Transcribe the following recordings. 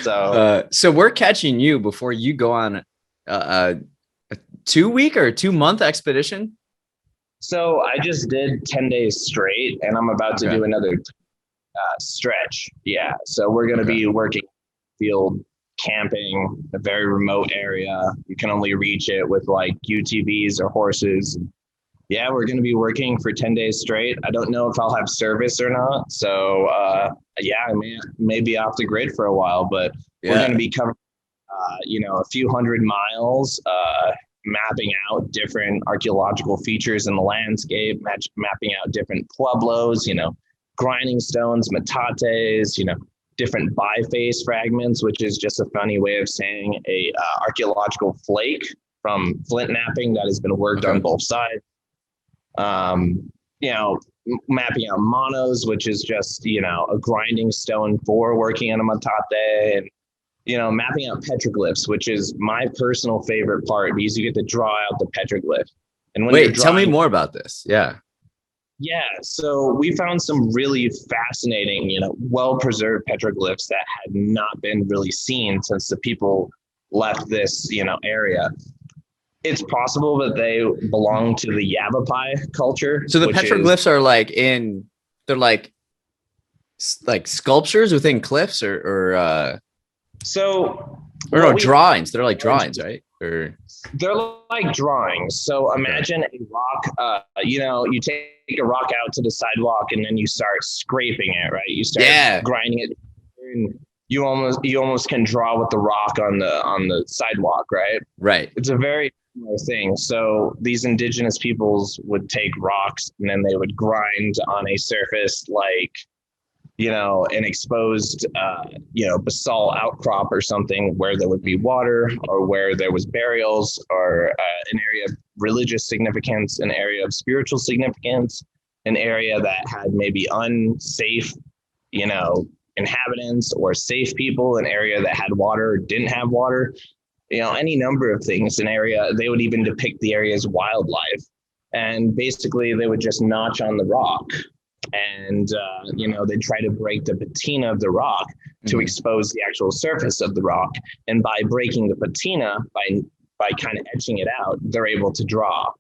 So we're catching you before you go on a 2 week or a 2 month expedition. So I just did 10 days straight, and I'm about to do another stretch. Yeah. So we're going to be working field camping, a very remote area. You can only reach it with like UTVs or horses. Yeah, we're going to be working for 10 days straight. I don't know if I'll have service or not. So yeah, I may be off the grid for a while, but we're going to be covering, a few hundred miles, mapping out different archaeological features in the landscape, mapping out different pueblos, grinding stones, metates, different biface fragments, which is just a funny way of saying a archaeological flake from flint knapping that has been worked on both sides. Mapping out monos, which is just, a grinding stone for working on a metate, and, mapping out petroglyphs, which is my personal favorite part because you get to draw out the petroglyph. And when tell me more about this. Yeah. Yeah, so we found some really fascinating, well-preserved petroglyphs that had not been really seen since the people left this, area. It's possible that they belong to the Yavapai culture. So the petroglyphs are they're like sculptures within cliffs or drawings. They're like drawings, right? Or they're like drawings. So imagine a rock, you take a rock out to the sidewalk and then you start scraping it, right? You start grinding it, and you almost can draw with the rock on the sidewalk, right? Right. It's a very similar thing. So these indigenous peoples would take rocks and then they would grind on a surface like, an exposed, basalt outcrop or something where there would be water or where there was burials or an area of religious significance, an area of spiritual significance, an area that had maybe unsafe, inhabitants or safe people, an area that had water or didn't have water, any number of things, an area. They would even depict the area's wildlife. And basically they would just notch on the rock. And, they try to break the patina of the rock to expose the actual surface of the rock. And by breaking the patina, by kind of etching it out, they're able to draw.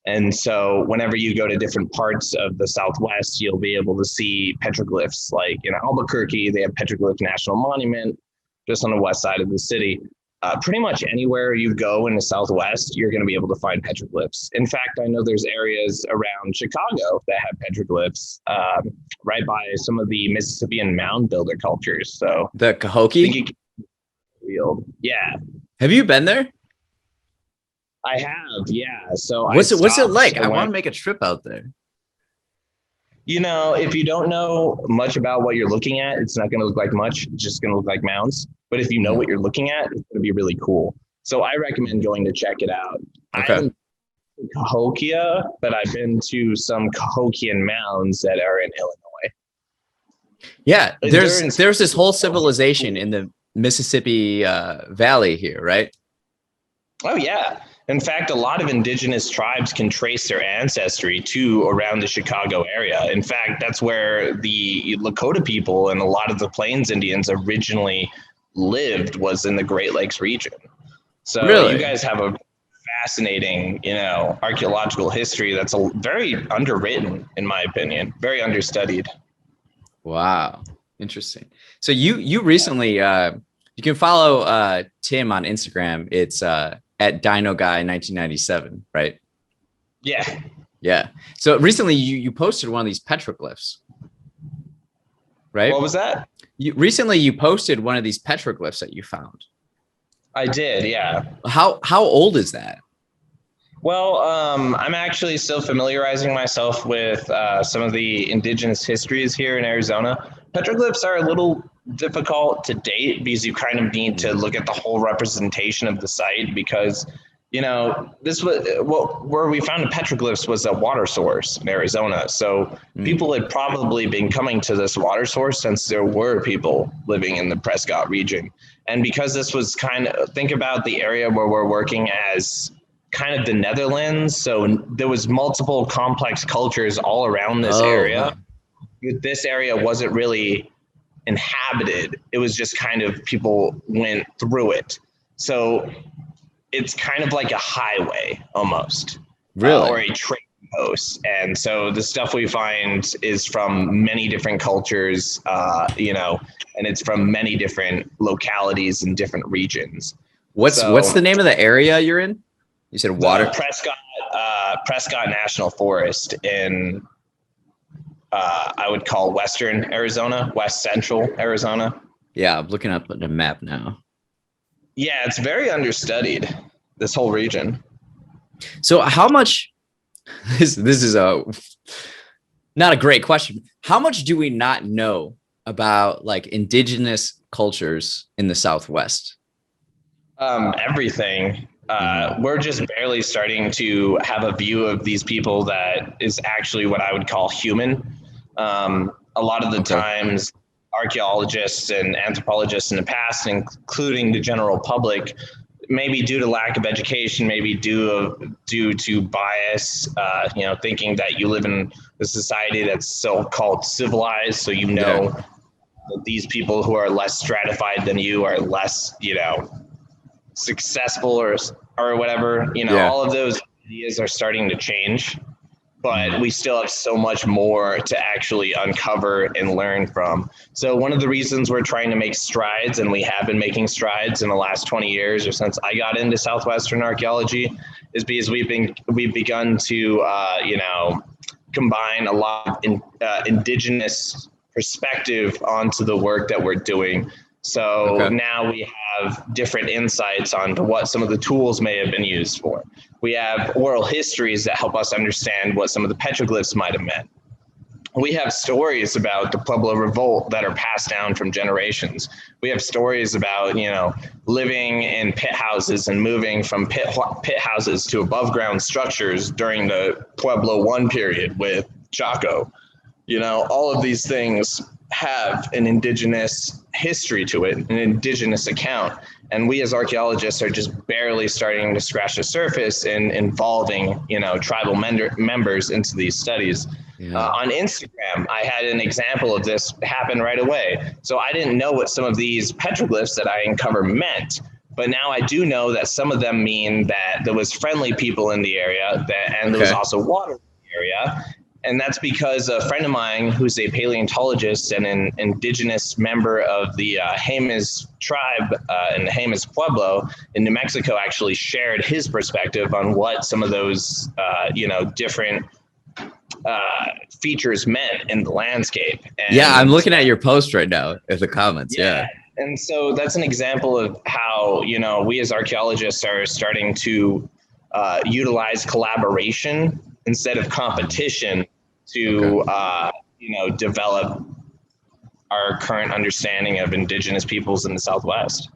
And so whenever you go to different parts of the Southwest, you'll be able to see petroglyphs. Like in Albuquerque, they have Petroglyph National Monument just on the west side of the city. Pretty much anywhere you go in the Southwest, you're going to be able to find petroglyphs. In fact, I know there's areas around Chicago that have petroglyphs right by some of the Mississippian mound builder cultures. So the Cahokia? Yeah. Have you been there? I have, yeah. So what's it like? I want to make a trip out there. If you don't know much about what you're looking at, it's not going to look like much. It's just going to look like mounds. But if you know what you're looking at, it's going to be really cool. So I recommend going to check it out. I haven't been to Cahokia, but I've been to some Cahokian mounds that are in Illinois. Yeah, there's this whole civilization in the Mississippi Valley here, right? Oh, yeah. In fact, a lot of indigenous tribes can trace their ancestry to around the Chicago area. In fact, that's where the Lakota people and a lot of the Plains Indians originally lived, was in the Great Lakes region. So you guys have a fascinating, archaeological history that's very underwritten, in my opinion, very understudied. Wow. Interesting. So you recently, you can follow Tim on Instagram. It's at Dino Guy 1997, right? Yeah. Yeah. So recently you posted one of these petroglyphs, right? What was that? Recently you posted one of these petroglyphs that you found. I did, yeah. How old is that? Well, I'm actually still familiarizing myself with some of the indigenous histories here in Arizona. Petroglyphs are a little difficult to date because you kind of need to look at the whole representation of the site, because this was where we found the petroglyphs was a water source in Arizona. So people had probably been coming to this water source since there were people living in the Prescott region. And because this was think about the area where we're working as kind of the Netherlands. So there was multiple complex cultures all around this area. This area wasn't really inhabited. It was just kind of people went through it. So it's kind of like a highway almost, Really? or a trading post. And so the stuff we find is from many different cultures, and it's from many different localities and different regions. What's the name of the area you're in? You said water. Prescott National Forest in I would call Western Arizona, West Central Arizona. Yeah, I'm looking up at the map now. Yeah, it's very understudied, this whole region. So how much this is not a great question. How much do we not know about like indigenous cultures in the Southwest? Everything. We're just barely starting to have a view of these people that is actually what I would call human. A lot of the times, archaeologists and anthropologists in the past, including the general public, maybe due to lack of education, maybe due to bias, thinking that you live in a society that's so-called civilized, so that these people who are less stratified than you are less, successful or whatever. All of those ideas are starting to change, but we still have so much more to actually uncover and learn from. So one of the reasons we're trying to make strides, and we have been making strides in the last 20 years or since I got into Southwestern archaeology, is because we've begun to combine a lot of indigenous perspective onto the work that we're doing. So now we have different insights onto what some of the tools may have been used for. We have oral histories that help us understand what some of the petroglyphs might have meant. We have stories about the Pueblo Revolt that are passed down from generations. We have stories about, living in pit houses and moving from pit houses to above ground structures during the Pueblo I period with Chaco. All of these things have an indigenous history to it, an indigenous account. And we as archaeologists are just barely starting to scratch the surface in involving, tribal members into these studies. On Instagram, I had an example of this happen right away. So I didn't know what some of these petroglyphs that I uncovered meant, but now I do know that some of them mean that there was friendly people in the area, and there was also water in the area. And that's because a friend of mine who's a paleontologist and an indigenous member of the Jemez tribe in the Jemez Pueblo in New Mexico actually shared his perspective on what some of those, different features meant in the landscape. And I'm looking at your post right now in the comments. Yeah. And so that's an example of how, we as archaeologists are starting to utilize collaboration instead of competition to, develop our current understanding of indigenous peoples in the Southwest.